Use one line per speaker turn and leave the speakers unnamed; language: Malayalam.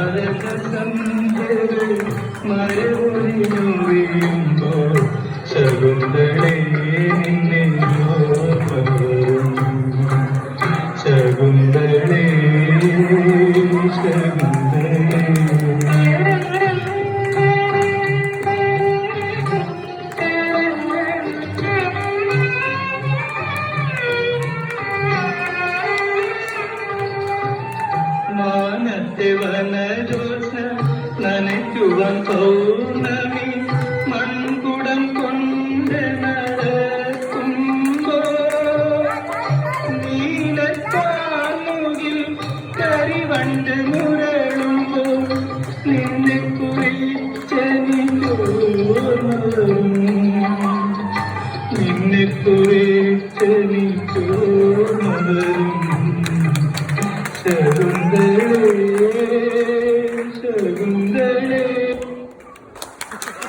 താരകസന്ധ്യകൾ മരമൊഴിഞ്ഞു വീഴുമ്പോൾ ശകുന്തളേ നിന്നെ ഓർമ്മവരും ശകുന്തളേ ശകുന്തളേ മാനത്തെ വനജോത്സ്ന നനയ്ക്കുവാൻ പൗർണമി മൺകുടം കൊണ്ട് നടക്കുമ്പോ നീലക്കാർമുകിൽ കരിവണ്ട് മുരളുമ്പോ നിന്നെ കുറിച്ചെനിക്കോർമ്മവരും നിന്നെ കുറിച്ചെനിക്കോർമ്മവരും ശകുന്തളേ ശകുന്തളേ